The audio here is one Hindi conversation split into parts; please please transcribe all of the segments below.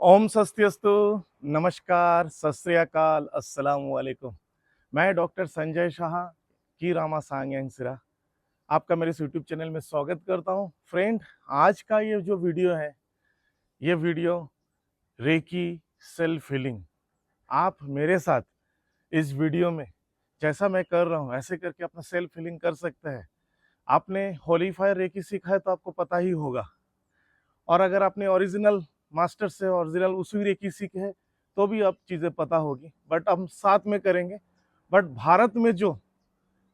ओम स्वस्तिअस्तु। नमस्कार, सत श्री अकाल, अस्सलाम वालेकुम। मैं डॉक्टर संजय शाह की रामा सांग्यांग आपका मेरे इस यूट्यूब चैनल में स्वागत करता हूं। फ्रेंड, आज का ये जो वीडियो है, ये वीडियो रेकी सेल्फ हीलिंग। आप मेरे साथ इस वीडियो में जैसा मैं कर रहा हूं ऐसे करके अपना सेल्फ हीलिंग कर सकते हैं। आपने होली फायर रेकी सीखा है तो आपको पता ही होगा, और अगर आपने ओरिजिनल मास्टर से ओरिजिनल उसी रेकी सीखे है तो भी अब चीज़ें पता होगी, बट हम साथ में करेंगे। बट भारत में जो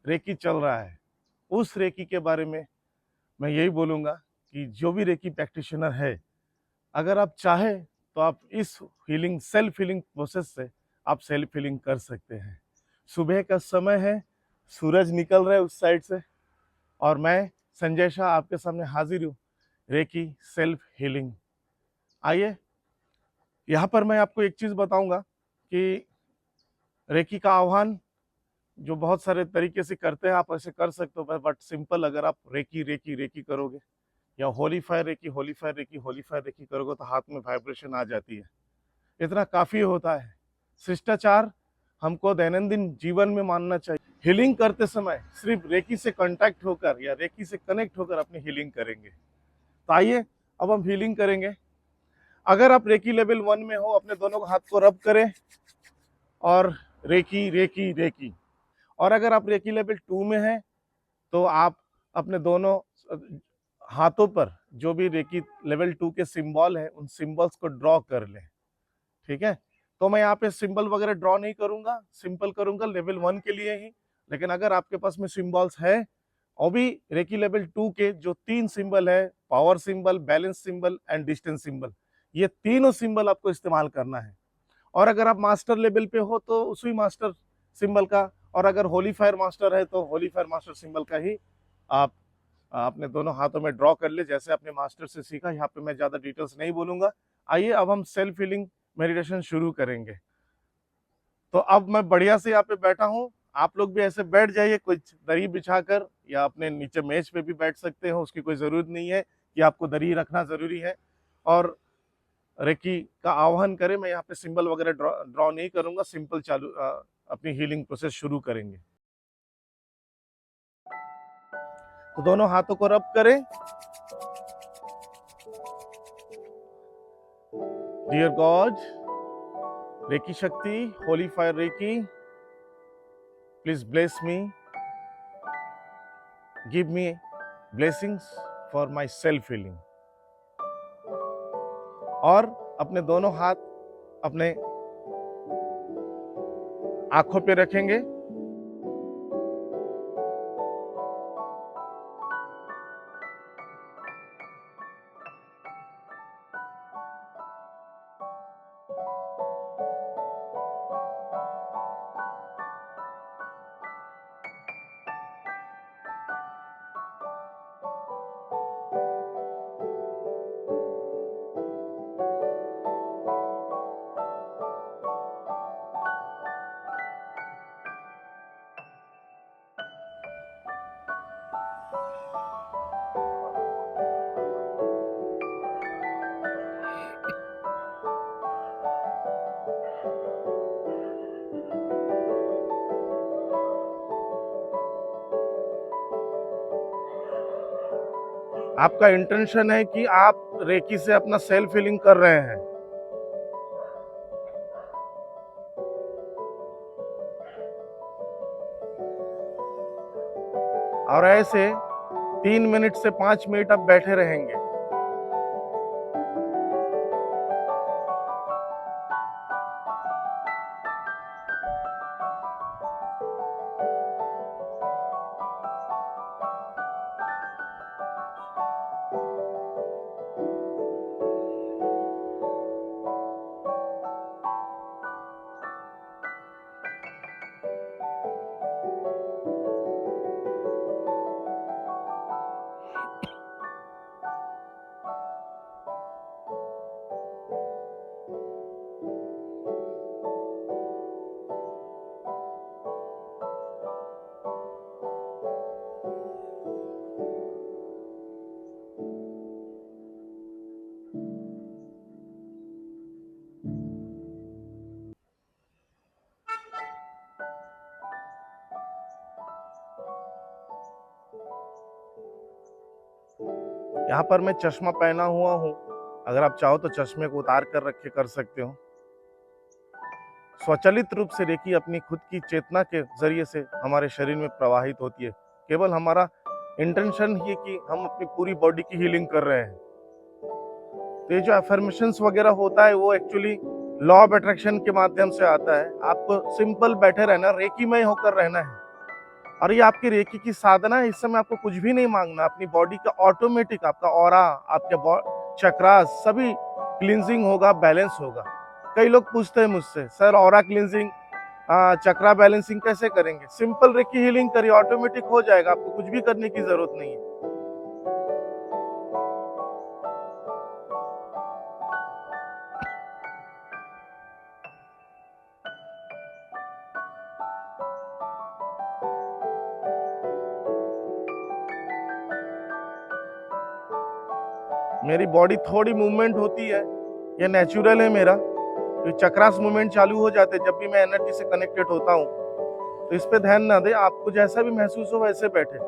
रेकी चल रहा है उस रेकी के बारे में मैं यही बोलूँगा कि जो भी रेकी प्रैक्टिशनर है, अगर आप चाहें तो आप इस हीलिंग सेल्फ हीलिंग प्रोसेस से आप सेल्फ हीलिंग कर सकते हैं। सुबह का समय है, सूरज निकल रहा है उस साइड से, और मैं संजय शाह आपके सामने हाजिर हूँ रेकी सेल्फ हीलिंग। आइए, यहाँ पर मैं आपको एक चीज़ बताऊंगा कि रेकी का आह्वान जो बहुत सारे तरीके से करते हैं, आप ऐसे कर सकते हो, बट सिंपल अगर आप रेकी रेकी रेकी करोगे या holy fire reiki holy fire reiki holy fire reiki करोगे तो हाथ में वाइब्रेशन आ जाती है। इतना काफ़ी होता है। शिष्टाचार हमको दैनंदिन जीवन में मानना चाहिए। हीलिंग करते समय सिर्फ रेकी से कांटेक्ट होकर या रेकी से कनेक्ट होकर अपनी हीलिंग करेंगे। तो आइए, अब हम हीलिंग करेंगे। अगर आप रेकी लेवल 1 में हो, अपने दोनों हाथ को रब करें और रेकी रेकी रेकी। और अगर आप रेकी लेवल 2 में हैं तो आप अपने दोनों हाथों पर जो भी रेकी लेवल 2 के सिंबल है उन सिंबल्स को ड्रॉ कर लें। ठीक है, तो मैं यहाँ पे सिंबल वगैरह ड्रॉ नहीं करूंगा, सिंपल करूंगा लेवल 1 के लिए ही। लेकिन अगर आपके पास में सिंबल्स है, और भी रेकी लेवल 2 के जो 3 सिंबल है, power symbol, balance symbol and distance symbol, ये तीनों सिंबल आपको इस्तेमाल करना है। और अगर आप मास्टर लेवल पे हो तो उसी मास्टर सिंबल का, और अगर होली फायर मास्टर है तो होली फायर मास्टर सिंबल का ही आप अपने दोनों हाथों में ड्रॉ कर ले, जैसे अपने मास्टर से सीखा। यहाँ पे मैं ज़्यादा डिटेल्स नहीं बोलूंगा। आइए, अब हम सेल्फ हीलिंग मेडिटेशन शुरू करेंगे। तो अब मैं बढ़िया से यहाँ पे बैठा हूँ, आप लोग भी ऐसे बैठ जाइए, कुछ दरी बिछाकर, या अपने नीचे मेज पे भी बैठ सकते हो, उसकी कोई ज़रूरत नहीं है कि आपको दरी रखना ज़रूरी है। और रेकी का आह्वान करें, मैं यहाँ पे सिंबल वगैरह ड्रॉ नहीं करूंगा, सिंपल चालू अपनी हीलिंग प्रोसेस शुरू करेंगे। तो दोनों हाथों को रब करें। डियर गॉड, रेकी शक्ति, holy fire reiki, please bless me, give me blessings for my self healing. और अपने दोनों हाथ अपने आंखों पे रखेंगे। आपका इंटेंशन है कि आप रेकी से अपना सेल्फ हीलिंग कर रहे हैं। और ऐसे 3 मिनट से 5 मिनट आप बैठे रहेंगे। यहाँ पर मैं चश्मा पहना हुआ हूँ, अगर आप चाहो तो चश्मे को उतार कर रखे कर सकते हो। स्वचालित रूप से रेकी अपनी खुद की चेतना के जरिए से हमारे शरीर में प्रवाहित होती है। केवल हमारा इंटेंशन ही कि हम अपनी पूरी बॉडी की हीलिंग कर रहे हैं। तो ये जो अफर्मेशंस वगैरह होता है वो एक्चुअली लॉ ऑफ अट्रैक्शन के माध्यम से आता है। आपको सिंपल बैठे रहना, रेकीमय होकर रहना है, और ये आपकी रेकी की साधना है। इस समय आपको कुछ भी नहीं मांगना, अपनी बॉडी का ऑटोमेटिक आपका ऑरा, आपके चक्रास सभी क्लींजिंग होगा, बैलेंस होगा। कई लोग पूछते हैं मुझसे, सर ऑरा क्लींजिंग, चक्रा बैलेंसिंग कैसे करेंगे? सिंपल रेकी हीलिंग करिए, ऑटोमेटिक हो जाएगा, आपको कुछ भी करने की जरूरत नहीं है। मेरी बॉडी थोड़ी मूवमेंट होती है, ये नेचुरल है मेरा, तो चक्रास मूवमेंट चालू हो जाते हैं जब भी मैं एनर्जी से कनेक्टेड होता हूँ। तो इस पे ध्यान ना दे, आपको जैसा भी महसूस हो वैसे बैठे।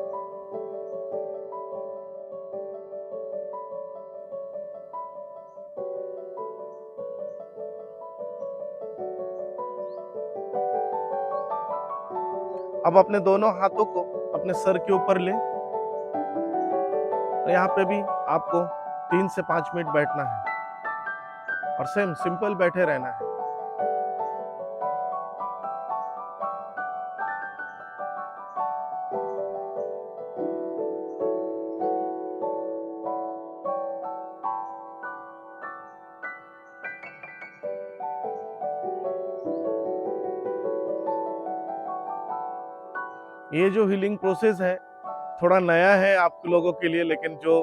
अब अपने दोनों हाथों को अपने सर के ऊपर ले, और यहाँ पे भी आपको 3 से 5 मिनट बैठना है, और सेम सिंपल बैठे रहना है। ये जो हीलिंग प्रोसेस है थोड़ा नया है आप लोगों के लिए, लेकिन जो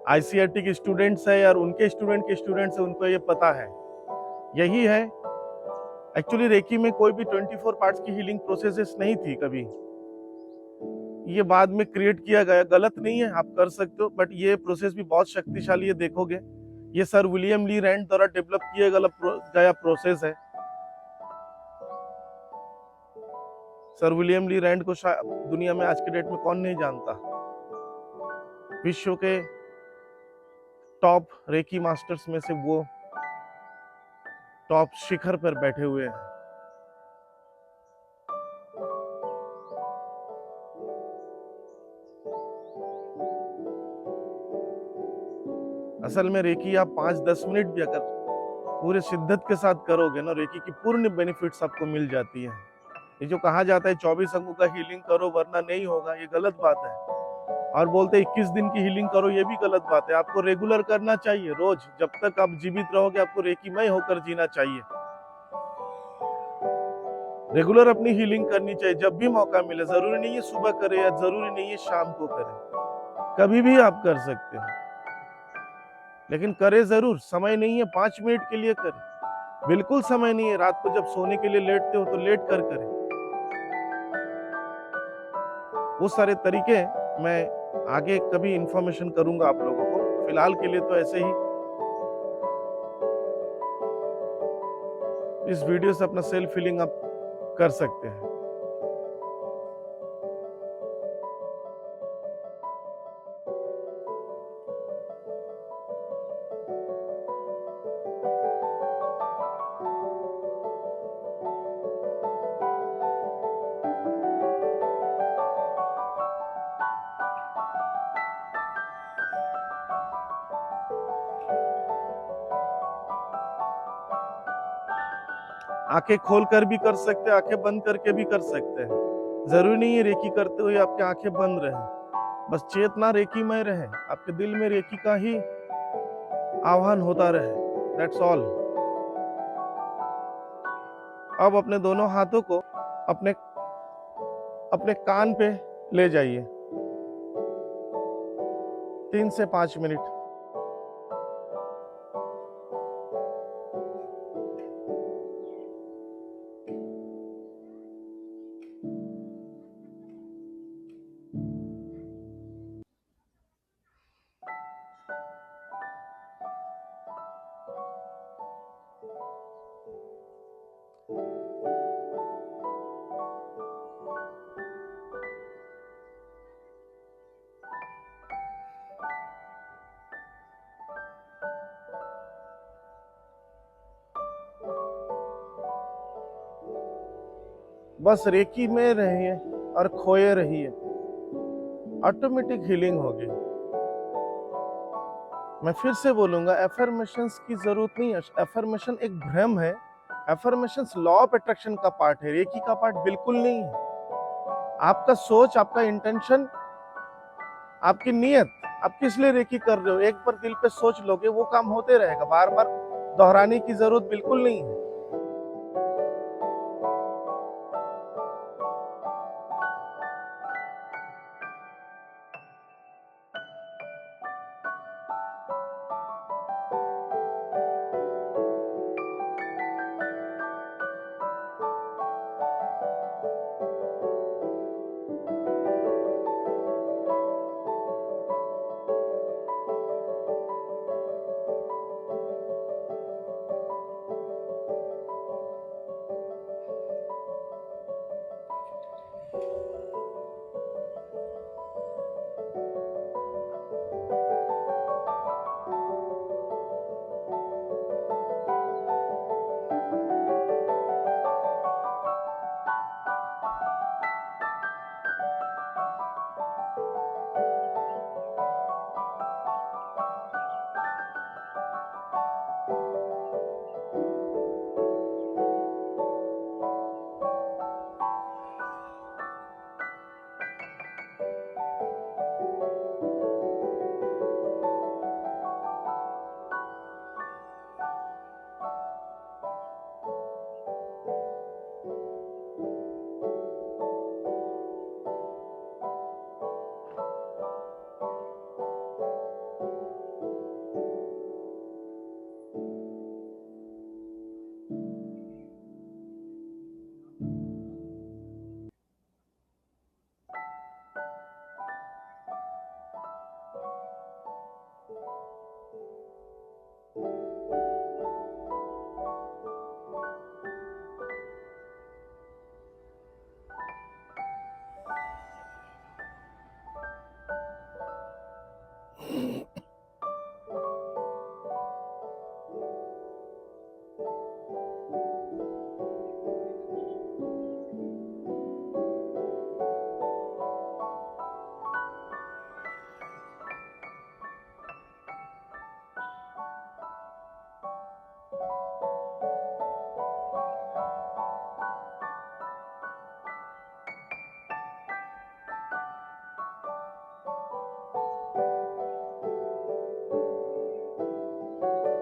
आईसीआरटी के स्टूडेंट्स है या उनके स्टूडेंट के स्टूडेंट्स है उनको ये पता है। यही है एक्चुअली, रेकी में कोई भी 24 पार्ट्स की हीलिंग प्रोसेसेस नहीं थी कभी, ये बाद में क्रिएट किया गया। गलत नहीं है, आप कर सकते हो, बट ये प्रोसेस भी बहुत शक्तिशाली है। देखोगे ये सर विलियम ली रैंड द्वारा डेवलप किया गया प्रोसेस है। सर विलियम ली रैंड को शायद दुनिया में आज के डेट में कौन नहीं जानता। विश्व के टॉप रेकी मास्टर्स में से वो टॉप शिखर पर बैठे हुए हैं। असल में रेकी आप 5-10 मिनट भी अगर पूरे शिद्दत के साथ करोगे ना, रेकी की पूर्ण बेनिफिट्स आपको मिल जाती है। ये जो कहा जाता है 24 अंगों का हीलिंग करो वरना नहीं होगा, ये गलत बात है। और बोलते 21 दिन की हीलिंग करो, ये भी गलत बात है। आपको रेगुलर करना चाहिए, रोज जब तक आप जीवित रहोगे आपको रेकीमय होकर जीना चाहिए। रेगुलर अपनी हीलिंग करनी चाहिए जब भी मौका मिले। जरूरी नहीं है सुबह करे या जरूरी नहीं है शाम को करे, कभी भी आप कर सकते हो, लेकिन करे जरूर। समय नहीं है 5 मिनट के लिए करे, बिल्कुल समय नहीं है। रात को जब सोने के लिए लेटते हो तो लेट कर करे। वो सारे तरीके मैं आगे कभी इंफॉर्मेशन करूंगा आप लोगों को। फिलहाल के लिए तो ऐसे ही इस वीडियो से अपना सेल्फ फीलिंग आप कर सकते हैं। आंखें खोलकर भी कर सकते हैं, आंखें बंद करके भी कर सकते हैं। जरूरी नहीं है रेकी करते हुए आपकी आंखें बंद रहे, बस चेतना रेकी में रहे, आपके दिल में रेकी का ही आह्वान होता रहे। That's all. अब अपने दोनों हाथों को अपने अपने कान पे ले जाइए, 3 से 5 मिनट। बस रेकी में रहिए और खोए रहिए, ऑटोमेटिक हीलिंग होगी। मैं फिर से बोलूंगा, एफर्मेशंस की जरूरत नहीं है। एफर्मेशन एक भ्रम है। एफर्मेशंस लॉ ऑफ अट्रैक्शन का पार्ट है, रेकी का पार्ट बिल्कुल नहीं है। आपका सोच, आपका इंटेंशन, आपकी नीयत, आप किस लिए रेकी कर रहे हो, एक बार दिल पे सोच लोगे, वो काम होते रहेगा। बार बार दोहराने की जरूरत बिल्कुल नहीं है।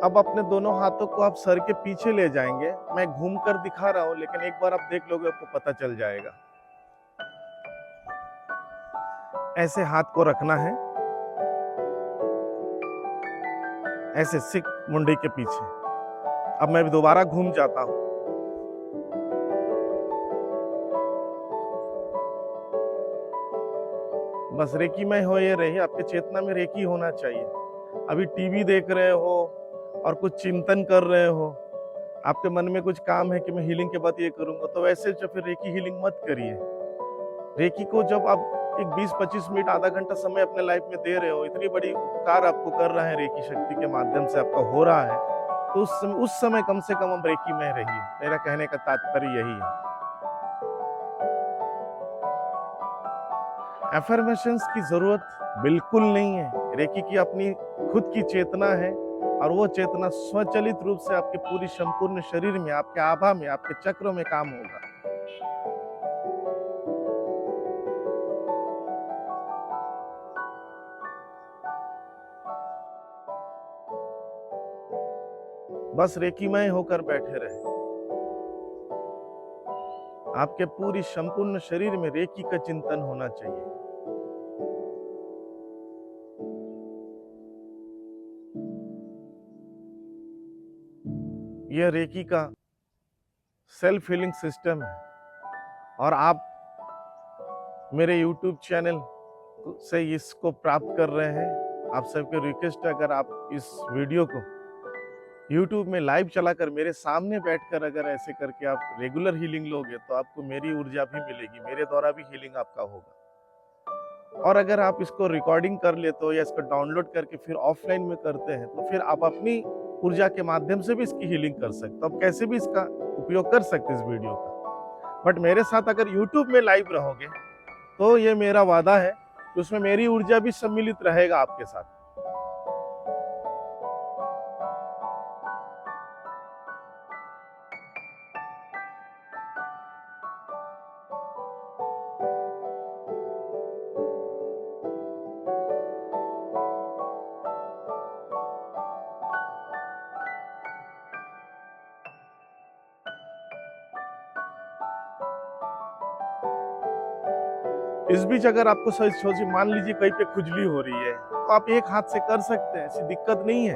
अब अपने दोनों हाथों को आप सर के पीछे ले जाएंगे। मैं घूम कर दिखा रहा हूं, लेकिन एक बार आप देख लोगे आपको पता चल जाएगा। ऐसे हाथ को रखना है, ऐसे सिक मुंडी के पीछे। अब मैं भी दोबारा घूम जाता हूं। बस रेकी में हो ये रही, आपके चेतना में रेकी होना चाहिए। अभी टीवी देख रहे हो और कुछ चिंतन कर रहे हो, आपके मन में कुछ काम है कि मैं हीलिंग के बाद ये करूंगा, तो वैसे जो फिर रेकी हीलिंग मत करिए। रेकी को जब आप एक 20-25 मिनट, आधा घंटा समय अपने लाइफ में दे रहे हो, इतनी बड़ी उपकार आपको कर रहा है रेकी शक्ति के माध्यम से आपका हो रहा है, तो उस समय कम से कम हम रेकी में रहिए। मेरा कहने का तात्पर्य यही है। एफर्मेशंस की जरूरत बिल्कुल नहीं है। रेकी की अपनी खुद की चेतना है, और वो चेतना स्वचालित रूप से आपके पूरी संपूर्ण शरीर में, आपके आभा में, आपके चक्रों में काम होगा। बस रेकीमय होकर बैठे रहे। आपके पूरी संपूर्ण शरीर में रेकी का चिंतन होना चाहिए। यह रेकी का सेल्फ हीलिंग सिस्टम है, और आप मेरे YouTube चैनल से इसको प्राप्त कर रहे हैं। आप सबके रिक्वेस्ट है, अगर आप इस वीडियो को YouTube में लाइव चलाकर मेरे सामने बैठकर अगर ऐसे करके आप रेगुलर हीलिंग लोगे, तो आपको मेरी ऊर्जा भी मिलेगी, मेरे द्वारा भी हीलिंग आपका होगा। और अगर आप इसको रिकॉर्डिंग कर लेते हो या इसको डाउनलोड करके फिर ऑफलाइन में करते हैं, तो फिर आप अपनी ऊर्जा के माध्यम से भी इसकी हीलिंग कर सकते हो। आप कैसे भी इसका उपयोग कर सकते हैं इस वीडियो का। बट मेरे साथ अगर यूट्यूब में लाइव रहोगे तो ये मेरा वादा है कि उसमें मेरी ऊर्जा भी सम्मिलित रहेगा आपके साथ। इस बीच अगर आपको सोचिए, मान लीजिए कहीं पे खुजली हो रही है तो आप एक हाथ से कर सकते हैं, ऐसी दिक्कत नहीं है।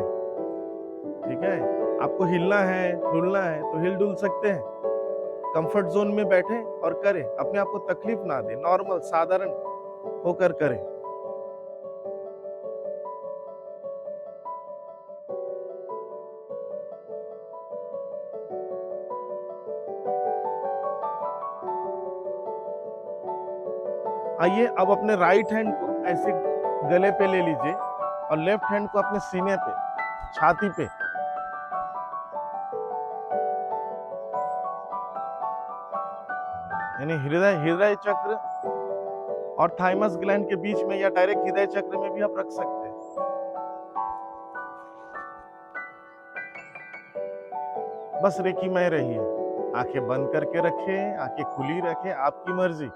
ठीक है, आपको हिलना है डुलना है तो हिल डुल सकते हैं। कंफर्ट जोन में बैठे और करें, अपने आप को तकलीफ ना दे, नॉर्मल साधारण होकर करें। आइए अब अपने राइट हैंड को ऐसे गले पे ले लीजिए और लेफ्ट हैंड को अपने सीने पे, छाती पे, यानी हृदय चक्र और थाइमस ग्लैंड के बीच में या डायरेक्ट हृदय चक्र में भी आप रख सकते हैं। बस रेकीमय रहिए, आंखें बंद करके रखें, आंखें खुली रखें, आपकी मर्जी।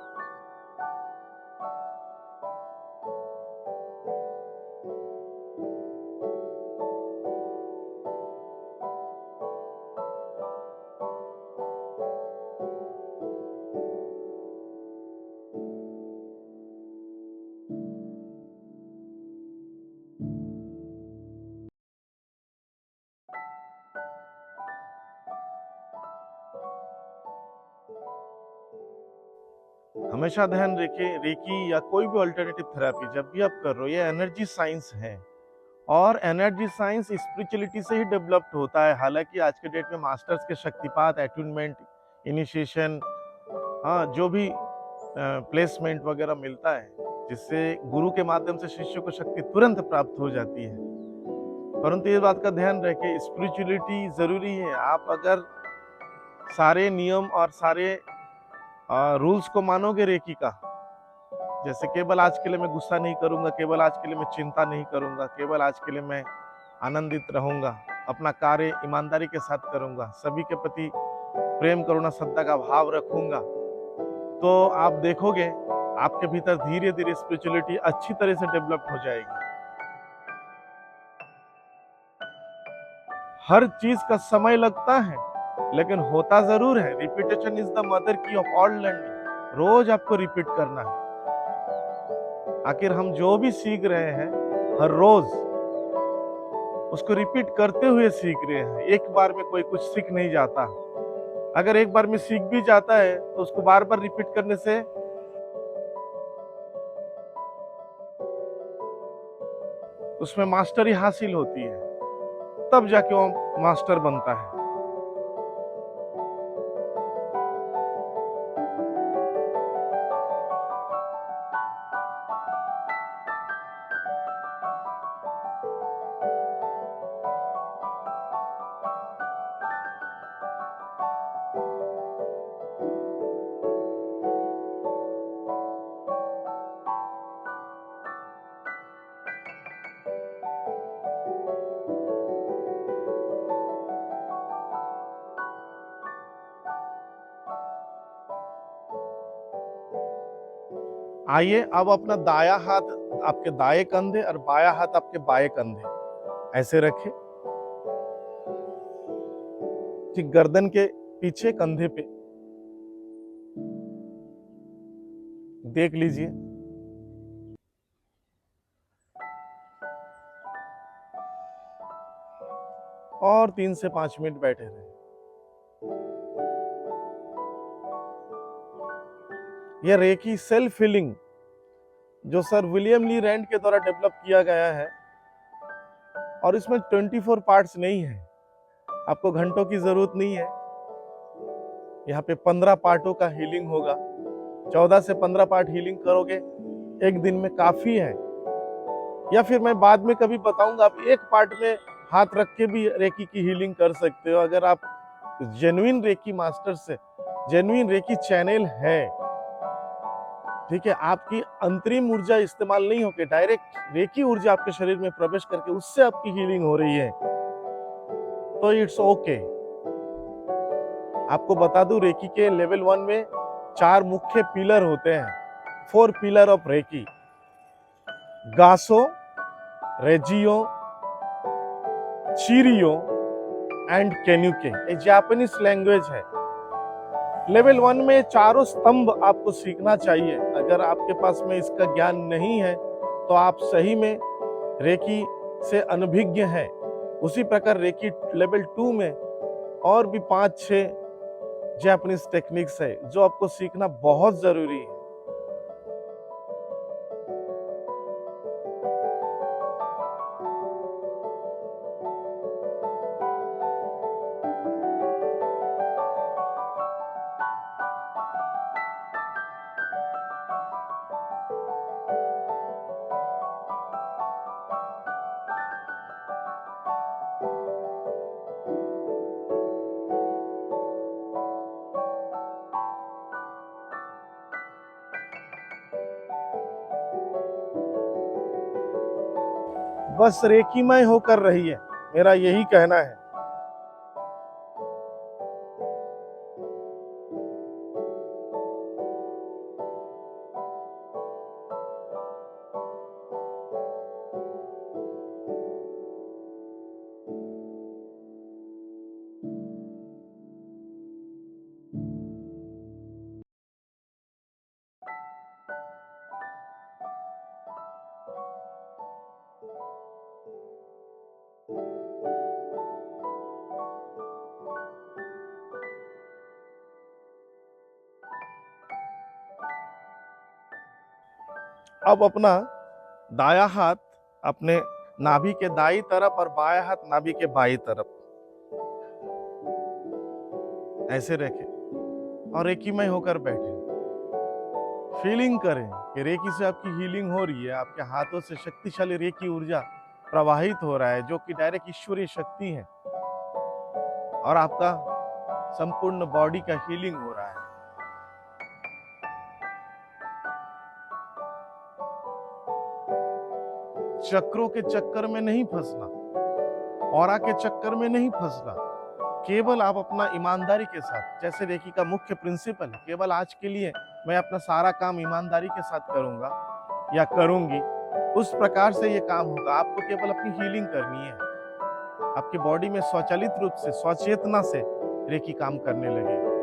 हमेशा ध्यान रखें, रेकी या कोई भी अल्टरनेटिव थेरेपी जब भी आप कर रहे हो, ये एनर्जी साइंस है और एनर्जी साइंस स्पिरिचुअलिटी से ही डेवलप्ड होता है। हालांकि आज के डेट में मास्टर्स के शक्तिपात, एट्यूनमेंट, इनिशिएशन, हाँ, जो भी प्लेसमेंट वगैरह मिलता है जिससे गुरु के माध्यम से शिष्य को शक्ति तुरंत प्राप्त हो जाती है। परंतु ये बात का ध्यान रखें, स्पिरिचुअलिटी जरूरी है। आप अगर सारे नियम और सारे रूल्स को मानोगे रेकी का, जैसे केवल आज के लिए मैं गुस्सा नहीं करूंगा, केवल आज के लिए मैं चिंता नहीं करूंगा, केवल आज के लिए मैं आनंदित रहूंगा, अपना कार्य ईमानदारी के साथ करूंगा, सभी के प्रति प्रेम करुणा श्रद्धा का भाव रखूंगा, तो आप देखोगे आपके भीतर धीरे धीरे स्पिरिचुअलिटी अच्छी तरह से डेवलप हो जाएगी। हर चीज का समय लगता है लेकिन होता जरूर है। रिपीटेशन इज द मदर की ऑफ ऑल लर्निंग। रोज आपको रिपीट करना है। आखिर हम जो भी सीख रहे हैं हर रोज उसको रिपीट करते हुए सीख रहे हैं। एक बार में कोई कुछ सीख नहीं जाता। अगर एक बार में सीख भी जाता है तो उसको बार बार रिपीट करने से उसमें मास्टरी हासिल होती है, तब जाके वो मास्टर बनता है। आइए अब अपना दाया हाथ आपके दाएं कंधे और बाया हाथ आपके बाएं कंधे ऐसे रखें, ठीक गर्दन के पीछे कंधे पे। देख लीजिए, और 3 से 5 मिनट बैठे रहे। यह रेकी सेल्फ हीलिंग जो सर विलियम ली रैंड के द्वारा डेवलप किया गया है, और इसमें 24 पार्ट्स नहीं है, आपको घंटों की जरूरत नहीं है। यहाँ पे 15 पार्टों का हीलिंग होगा। 14 से 15 पार्ट हीलिंग करोगे एक दिन में काफी है, या फिर मैं बाद में कभी बताऊंगा, आप एक पार्ट में हाथ रख के भी रेकी की हीलिंग कर सकते हो। अगर आप जेन्युइन रेकी मास्टर से जेन्युइन रेकी चैनल है। ठीक है, आपकी अंतरिम ऊर्जा इस्तेमाल नहीं होकर डायरेक्ट रेकी ऊर्जा आपके शरीर में प्रवेश करके उससे आपकी हीलिंग हो रही है, तो इट्स ओके। आपको बता दूं, रेकी के लेवल 1 में 4 मुख्य पिलर होते हैं। 4 पिलर ऑफ रेकी: गासो, रेजियो, चिरियो एंड केन्युके। ये जापानीज लैंग्वेज है। लेवल 1 में चारों स्तंभ आपको सीखना चाहिए। अगर आपके पास में इसका ज्ञान नहीं है तो आप सही में रेकी से अनभिज्ञ हैं। उसी प्रकार रेकी लेवल 2 में और भी 5-6 जापानीज टेक्निक्स है जो आपको सीखना बहुत जरूरी है। बस रेकीमय होकर रहिए, मेरा यही कहना है। अब अपना दाया हाथ अपने नाभि के दाई तरफ और बाया हाथ नाभि के बाई तरफ ऐसे रखें और रेकीमय होकर बैठे। फीलिंग करें कि रेकी से आपकी हीलिंग हो रही है। आपके हाथों से शक्तिशाली रेकी ऊर्जा प्रवाहित हो रहा है जो कि डायरेक्ट ईश्वरीय शक्ति है और आपका संपूर्ण बॉडी का हीलिंग हो रहा है। चक्रों के चक्कर में नहीं फंसना, ऑरा के चक्कर में नहीं फंसना। केवल आप अपना ईमानदारी के साथ, जैसे रेकी का मुख्य प्रिंसिपल है, केवल आज के लिए मैं अपना सारा काम ईमानदारी के साथ करूंगा या करूंगी, उस प्रकार से ये काम होगा। आपको केवल अपनी हीलिंग करनी है। आपकी बॉडी में स्वचालित रूप से, स्वचेतना से रेकी काम करने लगेगा।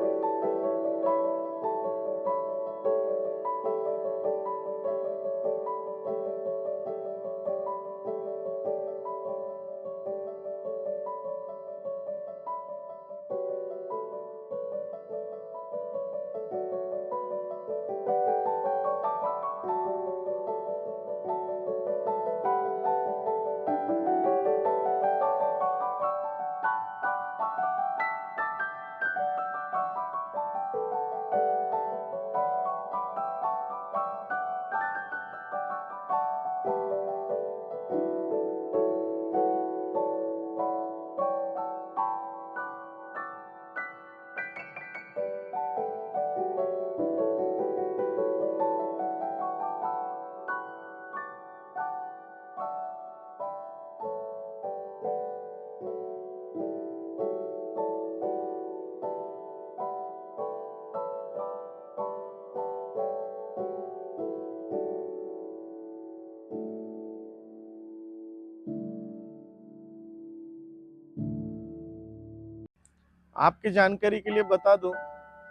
आपकी जानकारी के लिए बता दूं,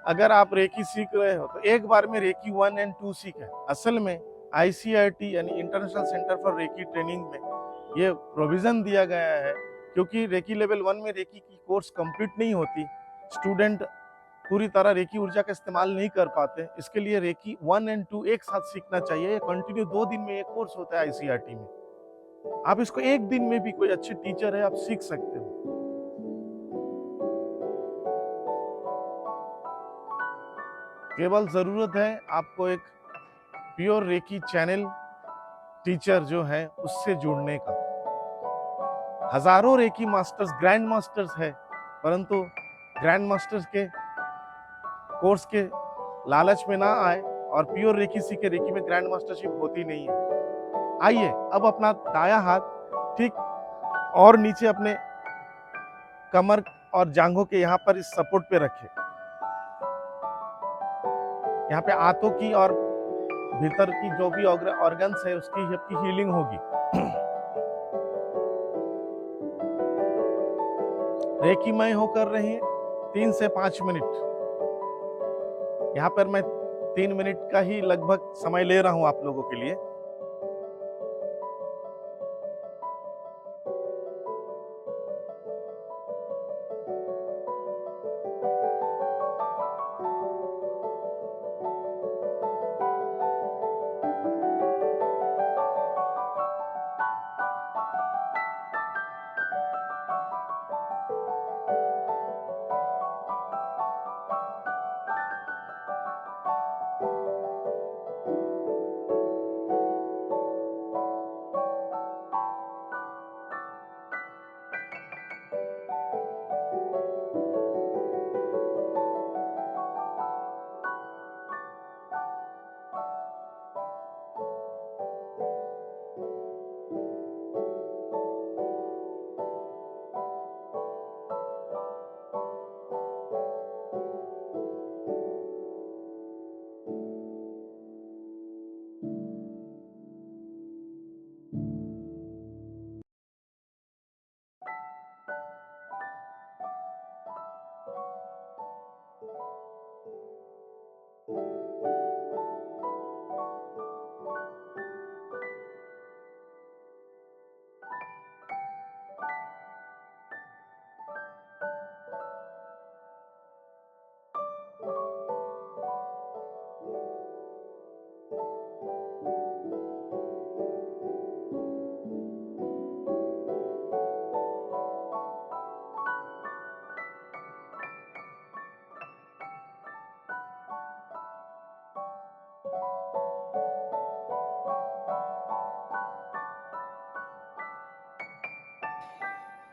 अगर आप रेकी सीख रहे हो तो एक बार में रेकी 1 और 2 सीखें। असल में ICRT यानी international centre for reiki training में ये प्रोविजन दिया गया है, क्योंकि रेकी लेवल 1 में रेकी की कोर्स कंप्लीट नहीं होती, स्टूडेंट पूरी तरह रेकी ऊर्जा का इस्तेमाल नहीं कर पाते। इसके लिए रेकी 1 और 2 एक साथ सीखना चाहिए। ये कंटिन्यू 2 दिन में ये कोर्स होता है ICRT में। आप इसको एक दिन में भी, कोई अच्छे टीचर है, आप सीख सकते हो। केवल जरूरत है आपको एक प्योर रेकी चैनल टीचर जो है उससे जुड़ने का। हजारों रेकी मास्टर्स, ग्रैंड मास्टर्स है, परंतु ग्रैंड मास्टर्स के कोर्स के लालच में ना आए और प्योर रेकी सीखे। रेकी में ग्रैंड मास्टरशिप होती नहीं है। आइए अब अपना दाया हाथ ठीक और नीचे अपने कमर और जांघों के यहाँ पर इस सपोर्ट पे रखें। यहाँ पे आंतों की और भीतर की जो भी ऑर्गन्स है उसकी सबकी हीलिंग होगी। रेकीमय होकर रहे 3 से 5 मिनट। यहाँ पर मैं 3 मिनट का ही लगभग समय ले रहा हूं आप लोगों के लिए।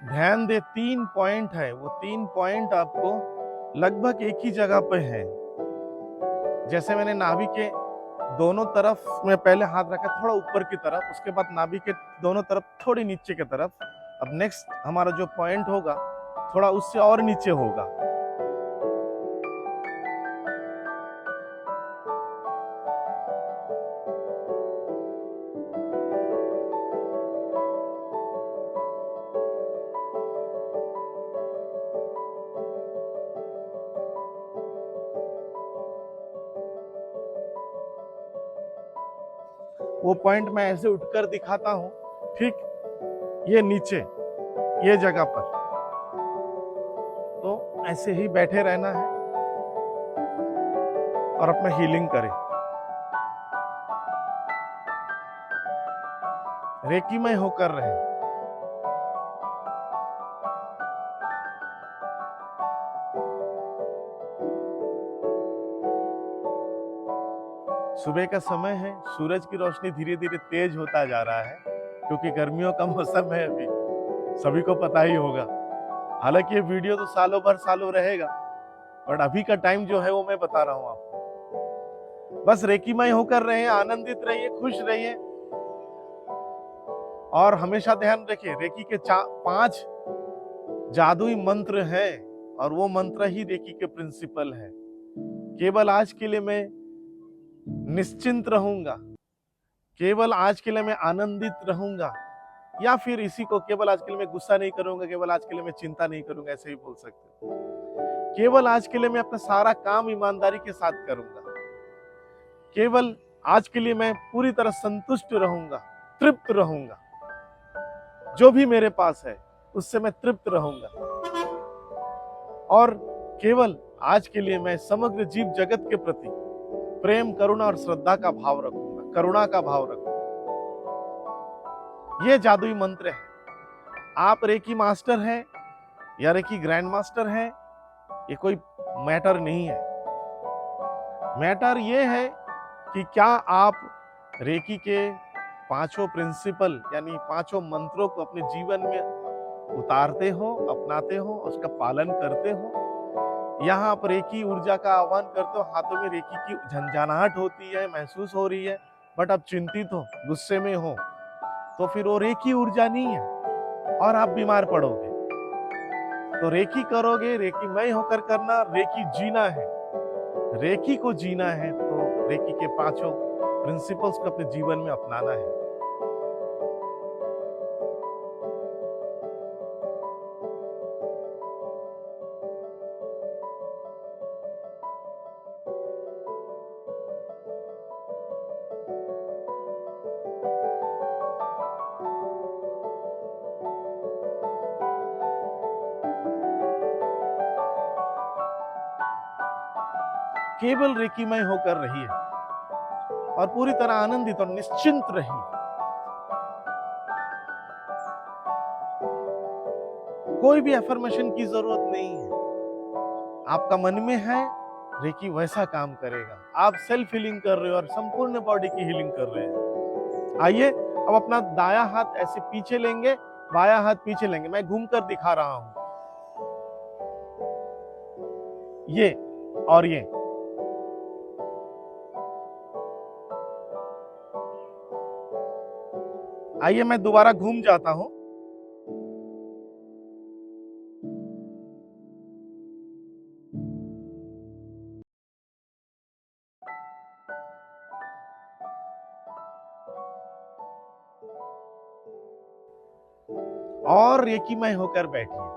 ध्यान दे 3 पॉइंट है, वो 3 पॉइंट आपको लगभग एक ही जगह पे है। जैसे मैंने नाभि के दोनों तरफ में पहले हाथ रखा थोड़ा ऊपर की तरफ, उसके बाद नाभि के दोनों तरफ थोड़ी नीचे की तरफ। अब नेक्स्ट हमारा जो पॉइंट होगा थोड़ा उससे और नीचे होगा। वो पॉइंट मैं ऐसे उठकर दिखाता हूं, ठीक ये नीचे ये जगह पर। तो ऐसे ही बैठे रहना है और अपना हीलिंग करें। रेकीमय होकर रहे। सुबह का समय है, सूरज की रोशनी धीरे धीरे तेज होता जा रहा है क्योंकि गर्मियों का मौसम है अभी, सभी को पता ही होगा। हालांकि ये वीडियो तो सालों भर सालों रहेगा, बट अभी का टाइम जो है वो मैं बता रहा हूं आपको। बस रेकीमय होकर रहे, आनंदित रहिए, खुश रहिए और हमेशा ध्यान रखिए रेकी के 5 जादुई मंत्र हैं और वो मंत्र ही रेकी के प्रिंसिपल है। केवल आज के लिए मैं निश्चिंत रहूंगा, केवल आज के लिए मैं आनंदित रहूंगा, या फिर इसी को केवल आज के लिए मैं गुस्सा नहीं करूंगा, केवल आज के लिए मैं चिंता नहीं करूंगा, ऐसे भी बोल सकते हो। केवल आज के लिए मैं अपना सारा काम ईमानदारी के साथ करूंगा, केवल आज के लिए मैं पूरी तरह संतुष्ट रहूंगा, तृप्त रहूंगा, जो भी मेरे पास है उससे मैं तृप्त रहूंगा। और केवल आज के लिए मैं समग्र जीव जगत के प्रति प्रेम, करुणा और श्रद्धा का भाव रखूंगा, करुणा का भाव रखूंगा। ये जादुई मंत्र है। आप रेकी मास्टर हैं या रेकी ग्रैंड मास्टर हैं, ये कोई मैटर नहीं है। मैटर ये है कि क्या आप रेकी के 5 प्रिंसिपल यानी 5 मंत्रों को अपने जीवन में उतारते हो, अपनाते हो, उसका पालन करते हो, यहाँ आप रेकी ऊर्जा का आह्वान करते हो, हाथों में रेकी की झंझनाहट होती है, महसूस हो रही है, बट आप चिंतित हो, गुस्से में हो, तो फिर वो रेकी ऊर्जा नहीं है और आप बीमार पड़ोगे। तो रेकी करोगे, रेकी मय होकर करना, रेकी जीना है। रेकी को जीना है तो रेकी के पांचों प्रिंसिपल्स को अपने जीवन में अपनाना है। केवल रेकीमय होकर रहिए और पूरी तरह आनंदित और निश्चिंत रहिए। कोई भी अफर्मेशन की जरूरत नहीं है। आपका मन में है, रेकी वैसा काम करेगा। आप सेल्फ हीलिंग कर रहे हो और संपूर्ण बॉडी की हीलिंग कर रहे हैं। आइए अब अपना दायां हाथ ऐसे पीछे लेंगे, बायां हाथ पीछे लेंगे। मैं घूम कर दिखा रहा हूं, ये और ये। आइए मैं दोबारा घूम जाता हूं। और रेकीमय होकर बैठिए।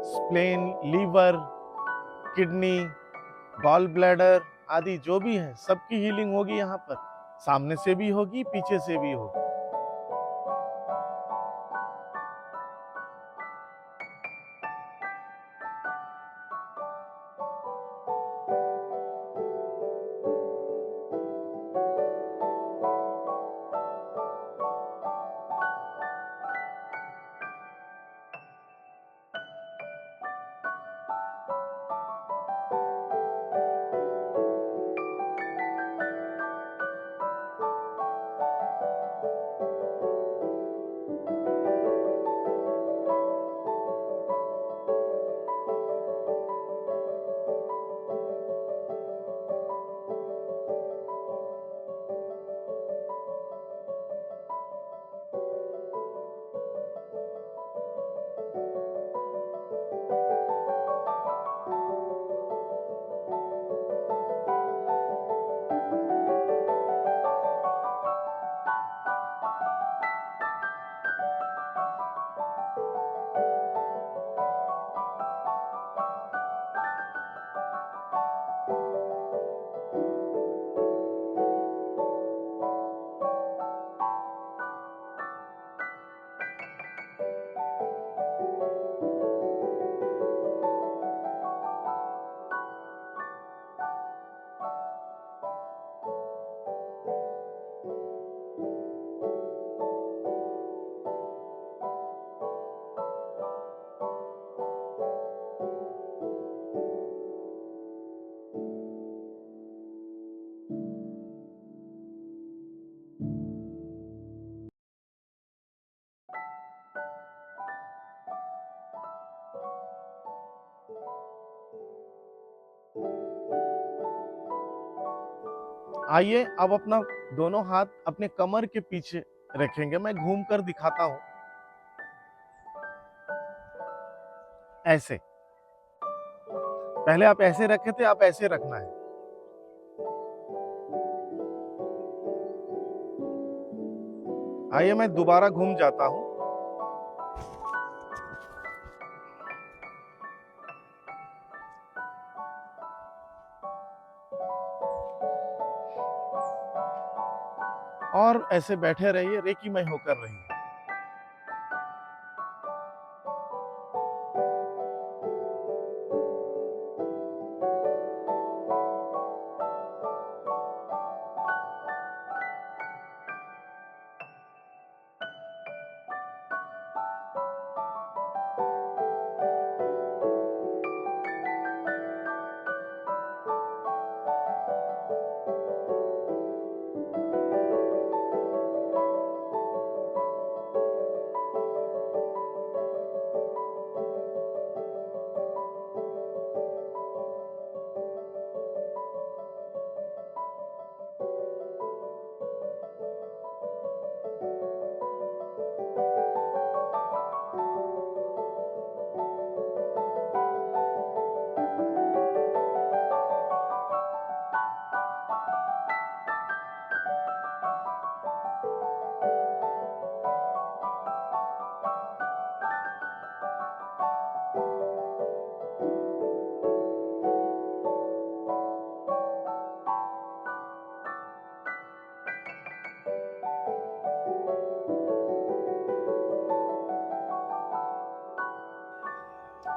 Spleen, liver, kidney, gall bladder आदि जो भी है, सबकी हीलिंग होगी यहाँ पर। सामने से भी होगी, पीछे से भी होगी। आइए अब अपना दोनों हाथ अपने कमर के पीछे रखेंगे। मैं घूम कर दिखाता हूं, ऐसे। पहले आप ऐसे रखे थे, आप ऐसे रखना है। आइए मैं दोबारा घूम जाता हूं। और ऐसे बैठे रहिए, रेकीमय होकर रहिए।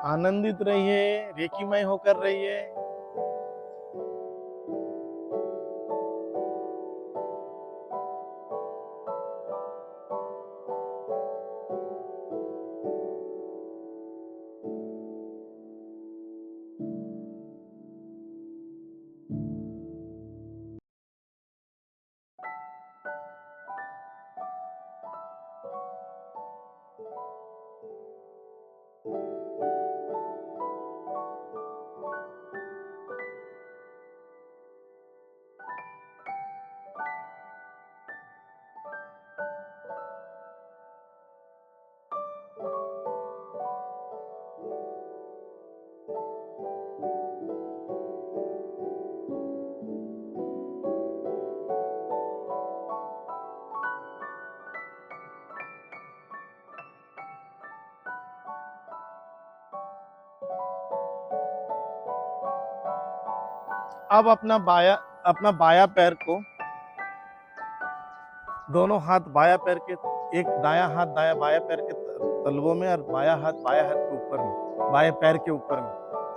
आनंदित रहिए, रेकीमय होकर रहिए। अब अपना बाया पैर को, दोनों हाथ बाया पैर के, एक दाया हाथ बाया पैर के तलवों में और बाया हाथ के ऊपर में, बाएं पैर के ऊपर में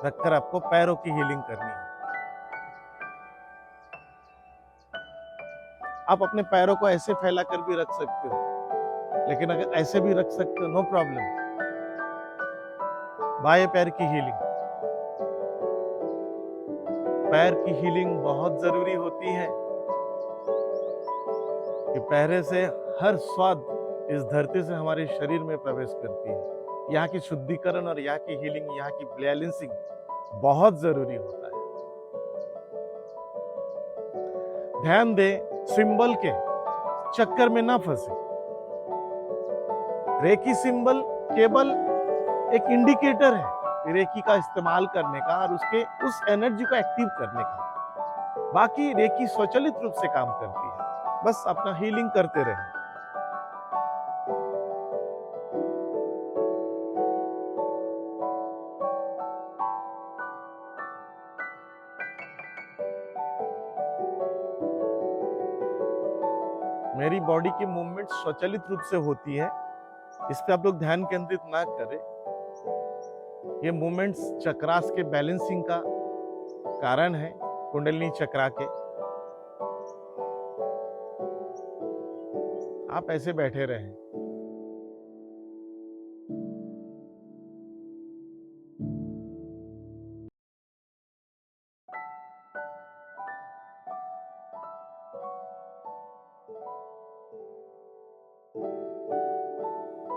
रखकर आपको पैरों की हीलिंग करनी है। आप अपने पैरों को ऐसे फैला कर भी रख सकते हो, लेकिन अगर ऐसे भी रख सकते हो, नो प्रॉब्लम। बाएं पैर की हीलिंग, पैर की हीलिंग बहुत जरूरी होती है कि पैर से हर स्वाद इस धरती से हमारे शरीर में प्रवेश करती है। यहाँ की शुद्धिकरण और यहाँ की हीलिंग, यहाँ की बैलेंसिंग बहुत जरूरी होता है। ध्यान दे, सिंबल के चक्कर में ना फंसे। रेकी सिंबल केवल एक इंडिकेटर है रेकी का इस्तेमाल करने का और उस एनर्जी को एक्टिव करने का। बाकी रेकी स्वचालित रूप से काम करती है, बस अपना हीलिंग करते रहे। मेरी बॉडी की मूवमेंट स्वचालित रूप से होती है, इस पे आप लोग ध्यान केंद्रित ना करें। ये मूवमेंट्स चक्रास के बैलेंसिंग का कारण है, कुंडलिनी चक्रा के। आप ऐसे बैठे रहें।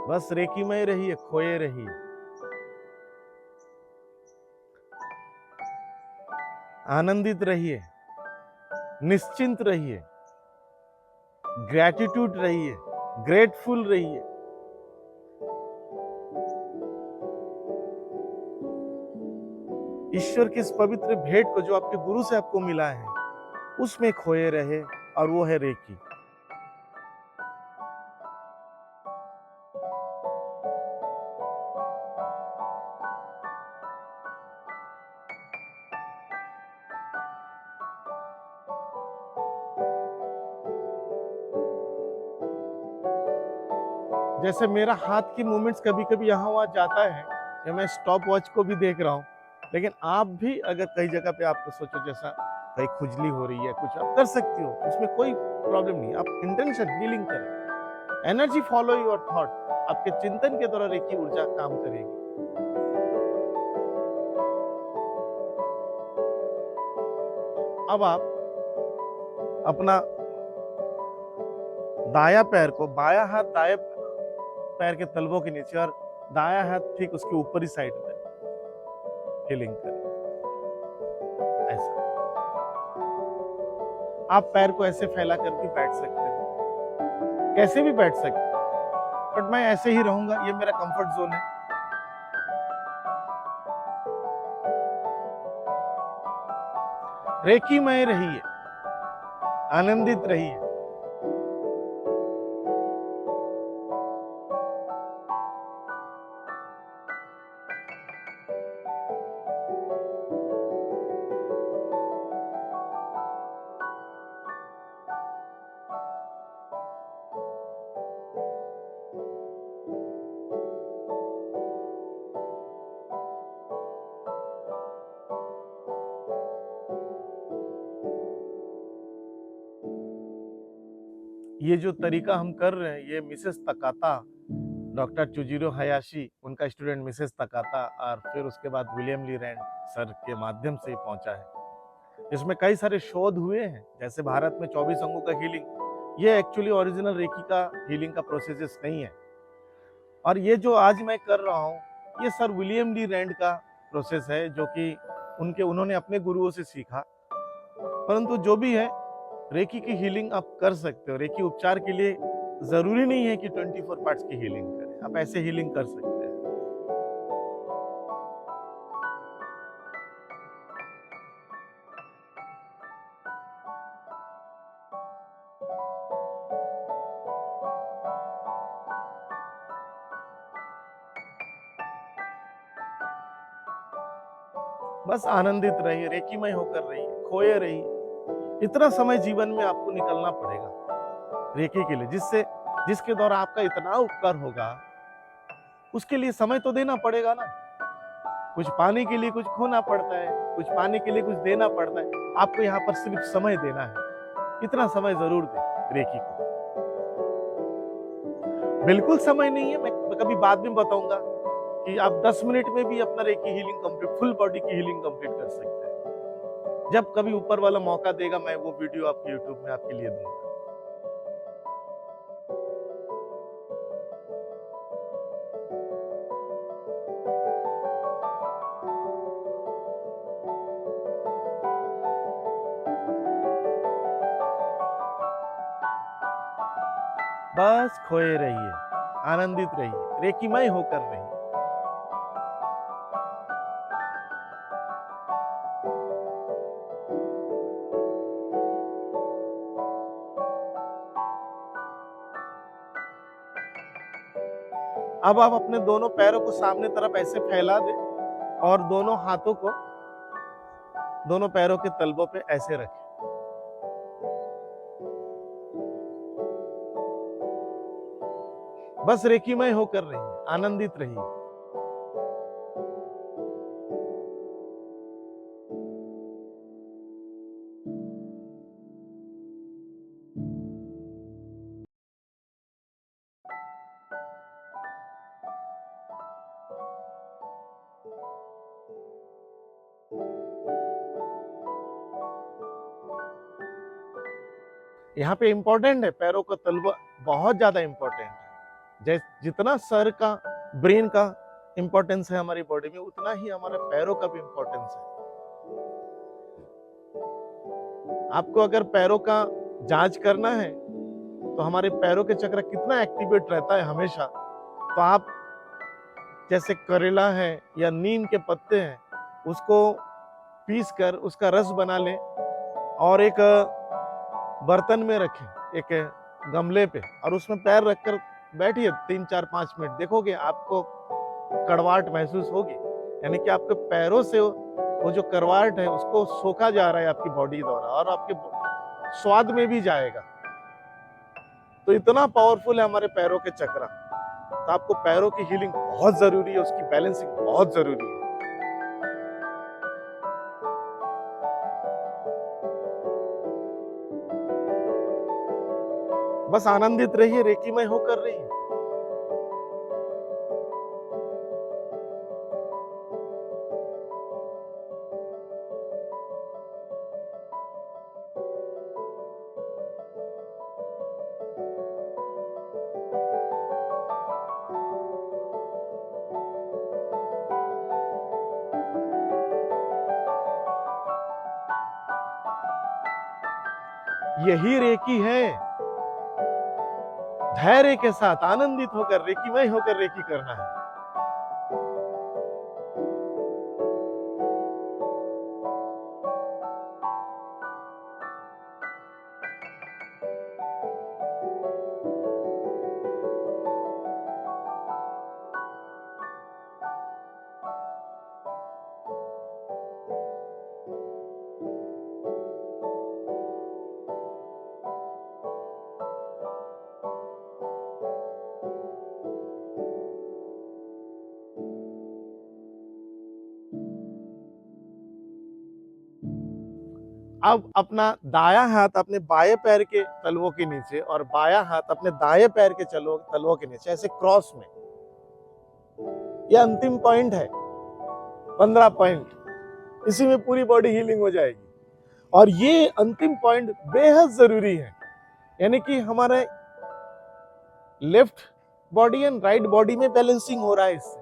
बस रेकी में रहिए, खोए रहिए। आनंदित रहिए, निश्चिंत रहिए, ग्रैटिट्यूड रहिए, ग्रेटफुल रहिए। ईश्वर की इस पवित्र भेंट को जो आपके गुरु से आपको मिला है, उसमें खोए रहे, और वो है रेकी। जैसे मेरा हाथ की मूवमेंट्स कभी कभी यहाँ वहां जाता है, या मैं स्टॉप वॉच को भी देख रहा हूँ, लेकिन आप भी अगर कई जगह पे आपको सोचो जैसा कहीं खुजली हो रही है, कुछ आप कर सकती हो, उसमें कोई प्रॉब्लम नहीं। आप इंटेंशन हीलिंग करें, एनर्जी फॉलो योर थॉट। आपके चिंतन के द्वारा रेकी ऊर्जा काम करेगी। अब आप अपना दाया पैर को, बाया हाथ दाया पैर के तलवों के नीचे और दाया हाथ ठीक उसके ऊपरी साइड में हीलिंग करें। ऐसा आप पैर को ऐसे फैला कर भी बैठ सकते हो, कैसे भी बैठ सकते हो, बट मैं ऐसे ही रहूंगा, ये मेरा कंफर्ट जोन है। रेकीमय रहिए, आनंदित रहिए। ये जो तरीका हम कर रहे हैं, ये मिसेस तकाता, डॉक्टर चुजिरो हयाशी, उनका स्टूडेंट मिसेस तकाता, और फिर उसके बाद विलियम ली रैंड सर के माध्यम से पहुंचा है। इसमें कई सारे शोध हुए हैं, जैसे भारत में 24 अंगों का हीलिंग, ये एक्चुअली ओरिजिनल रेकी का हीलिंग का प्रोसेस नहीं है। और ये जो आज मैं कर रहा हूँ, ये सर विलियम ली रैंड का प्रोसेस है, जो कि उन्होंने अपने गुरुओं से सीखा। परंतु जो भी है, रेकी की हीलिंग आप कर सकते हो। रेकी उपचार के लिए जरूरी नहीं है कि 24 पार्ट्स की हीलिंग करें, आप ऐसे हीलिंग कर सकते हैं। बस आनंदित रहिए, रेकीमय होकर रहिए, खोए रहिए। इतना समय जीवन में आपको निकलना पड़ेगा रेकी के लिए, जिसके द्वारा आपका इतना उपकार होगा, उसके लिए समय तो देना पड़ेगा ना। कुछ पाने के लिए कुछ खोना पड़ता है, कुछ पाने के लिए कुछ देना पड़ता है। आपको यहाँ पर सिर्फ समय देना है, इतना समय जरूर दें रेकी को। बिल्कुल समय नहीं है, मैं कभी बाद में बताऊंगा कि आप 10 मिनट में भी अपना recce healing complete, full body की हीलिंग कंप्लीट कर सकते हैं। जब कभी ऊपर वाला मौका देगा, मैं वो वीडियो आपके यूट्यूब में आपके लिए दूंगा। बस खोए रहिए, आनंदित रहिए, रेकीमय होकर रहिए। अब आप अपने दोनों पैरों को सामने तरफ ऐसे फैला दें और दोनों हाथों को दोनों पैरों के तलवों पे ऐसे रखें। बस रेकीमय होकर रहिए, आनंदित रहिए। यहाँ पे इंपॉर्टेंट है, पैरों का तलवा बहुत ज्यादा इंपॉर्टेंट है। जैसे जितना सर का, ब्रेन का इंपॉर्टेंस है हमारी बॉडी में, उतना ही हमारे पैरों का भी इंपॉर्टेंस है। आपको अगर पैरों का जांच करना है तो हमारे पैरों के चक्र कितना एक्टिवेट रहता है हमेशा, तो आप जैसे करेला है या नीम के पत्ते हैं, उसको पीस कर उसका रस बना लें और एक बर्तन में रखें, एक गमले पे, और उसमें पैर रखकर बैठिए 3 4 5 मिनट। देखोगे आपको कड़वाहट महसूस होगी, यानी कि आपके पैरों से वो जो कड़वाहट है उसको सोखा जा रहा है आपकी बॉडी द्वारा, और आपके स्वाद में भी जाएगा। तो इतना पावरफुल है हमारे पैरों के चक्र। तो आपको पैरों की हीलिंग बहुत जरूरी है, उसकी बैलेंसिंग बहुत जरूरी है। बस आनंदित रहिए, रेकीमय होकर रहिए। यही रेकी है, धैर्य के साथ आनंदित होकर, रेकीमय होकर रेकी करना है। अब अपना दायां हाथ अपने बाएं पैर के तलवों के नीचे और बायां हाथ अपने दाएं पैर के तलवों के नीचे, ऐसे क्रॉस में। यह अंतिम पॉइंट है, 15 पॉइंट। इसी में पूरी बॉडी हीलिंग हो जाएगी। और ये अंतिम पॉइंट बेहद जरूरी है, यानी कि हमारे left body and right body में बैलेंसिंग हो रहा है इससे।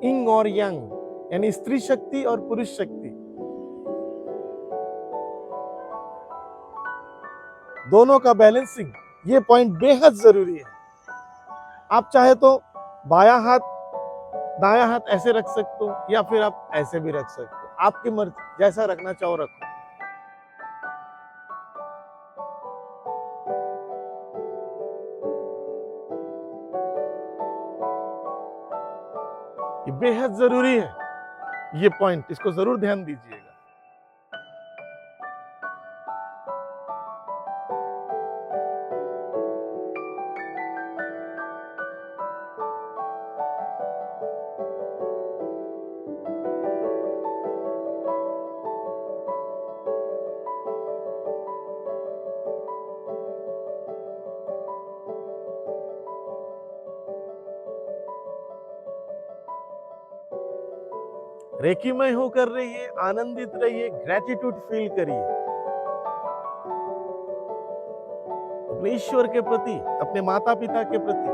इंग और यांग, यानी स्त्री शक्ति और पुरुष शक्ति, दोनों का बैलेंसिंग, ये पॉइंट बेहद जरूरी है। आप चाहे तो बायां हाथ दायां हाथ ऐसे रख सकते हो, या फिर आप ऐसे भी रख सकते हो, आपकी मर्जी, जैसा रखना चाहो रखो। ये बेहद जरूरी है, ये पॉइंट, इसको जरूर ध्यान दीजिएगा। रेकीमय होकर रहिए, आनंदित रहिए, ग्रेटिट्यूड फील करिए अपने ईश्वर के प्रति, अपने माता पिता के प्रति,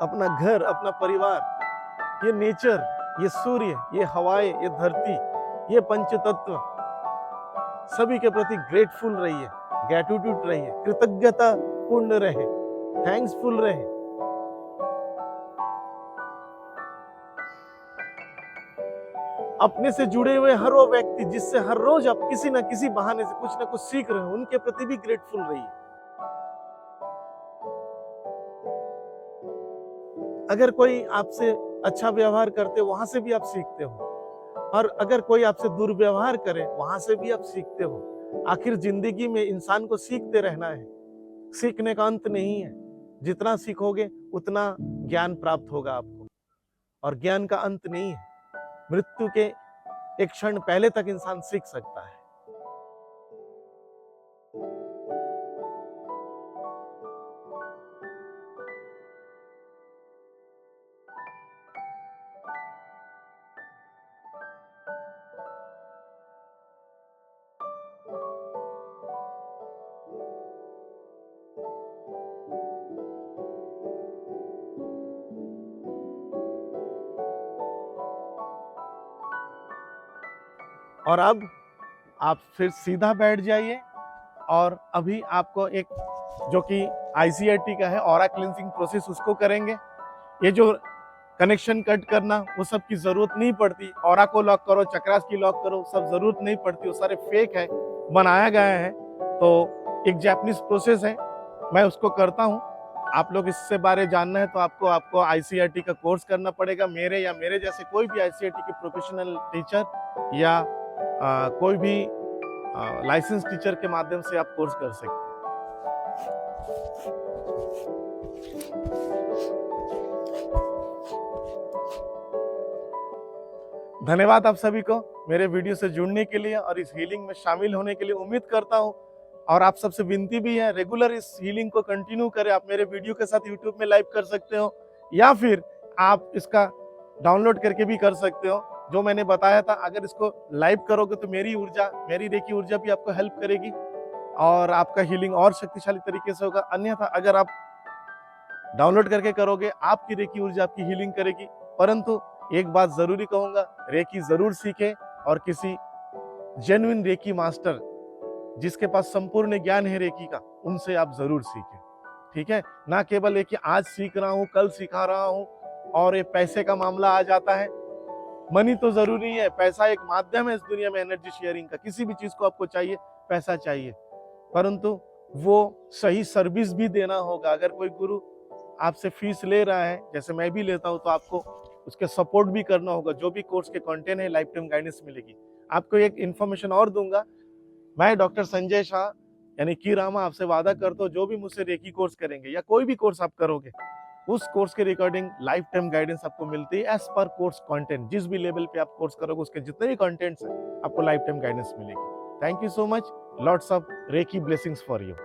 अपना घर, अपना परिवार, ये नेचर, ये सूर्य, ये हवाएं, ये धरती, ये पंच तत्व, सभी के प्रति ग्रेटफुल रहिए, ग्रेटिट्यूड रहिए, कृतज्ञता पूर्ण रहे, थैंक्सफुल रहे। अपने से जुड़े हुए हर वो व्यक्ति जिससे हर रोज आप किसी न किसी बहाने से कुछ ना कुछ सीख रहे हो, उनके प्रति भी ग्रेटफुल रहिए। अगर कोई आपसे अच्छा व्यवहार करते, वहां से भी आप सीखते हो, और अगर कोई आपसे दुर्व्यवहार करे, वहां से भी आप सीखते हो। आखिर जिंदगी में इंसान को सीखते रहना है, सीखने का अंत नहीं है। जितना सीखोगे उतना ज्ञान प्राप्त होगा आपको, और ज्ञान का अंत नहीं है। मृत्यु के एक क्षण पहले तक इंसान सीख सकता है। और अब आप फिर सीधा बैठ जाइए, और अभी आपको एक जो कि ICIT का है, ऑरा क्लिनसिंग प्रोसेस, उसको करेंगे। ये जो कनेक्शन कट करना, वो सब की जरूरत नहीं पड़ती। ऑरा को लॉक करो, चक्रास की लॉक करो, सब जरूरत नहीं पड़ती, वो सारे फेक है, बनाया गया है। तो एक जापानीज प्रोसेस है, मैं उसको करता हूँ। आप लोग इससे बारे जानना है तो आपको ICIT का कोर्स करना पड़ेगा। मेरे या मेरे जैसे कोई भी ICIT के प्रोफेशनल टीचर या कोई भी लाइसेंस टीचर के माध्यम से आप कोर्स कर सकते हैं। धन्यवाद आप सभी को मेरे वीडियो से जुड़ने के लिए और इस हीलिंग में शामिल होने के लिए। उम्मीद करता हूं, और आप सबसे विनती भी है, रेगुलर इस हीलिंग को कंटिन्यू करें। आप मेरे वीडियो के साथ यूट्यूब में लाइव कर सकते हो, या फिर आप इसका डाउनलोड करके भी कर सकते हो। जो मैंने बताया था, अगर इसको लाइव करोगे तो मेरी रेकी ऊर्जा भी आपको हेल्प करेगी, और आपका हीलिंग और शक्तिशाली तरीके से होगा। अन्यथा अगर आप डाउनलोड करके करोगे, आपकी रेकी ऊर्जा आपकी हीलिंग करेगी। परंतु एक बात जरूरी कहूंगा, रेकी जरूर सीखें, और किसी जेन्युइन रेकी मास्टर जिसके पास संपूर्ण ज्ञान है रेकी का, उनसे आप जरूर सीखें। ठीक है, ना केवल ये कि आज सीख रहा हूं, कल सिखा रहा हूं, और ये पैसे का मामला आ जाता है। मनी तो जरूरी है, पैसा एक माध्यम है इस दुनिया में एनर्जी शेयरिंग का। किसी भी चीज को आपको चाहिए, पैसा चाहिए, परंतु वो सही सर्विस भी देना होगा। अगर कोई गुरु आपसे फीस ले रहा है, जैसे मैं भी लेता हूं, तो आपको उसके सपोर्ट भी करना होगा। जो भी कोर्स के कंटेंट है, लाइफ टाइम गाइडेंस मिलेगी। आपको एक इन्फॉर्मेशन और दूंगा, मैं डॉक्टर संजय शाह यानी की रामा आपसे वादा करता हूं, जो भी मुझसे रेकी कोर्स करेंगे या कोई भी कोर्स आप करोगे, उस कोर्स के रिकॉर्डिंग लाइफ टाइम गाइडेंस आपको मिलती है एज पर कोर्स कंटेंट। जिस भी लेवल पे आप कोर्स करोगे उसके जितने भी कंटेंट्स हैं आपको लाइफ टाइम गाइडेंस मिलेगी। Thank you so much. Lots of reiki blessings for you.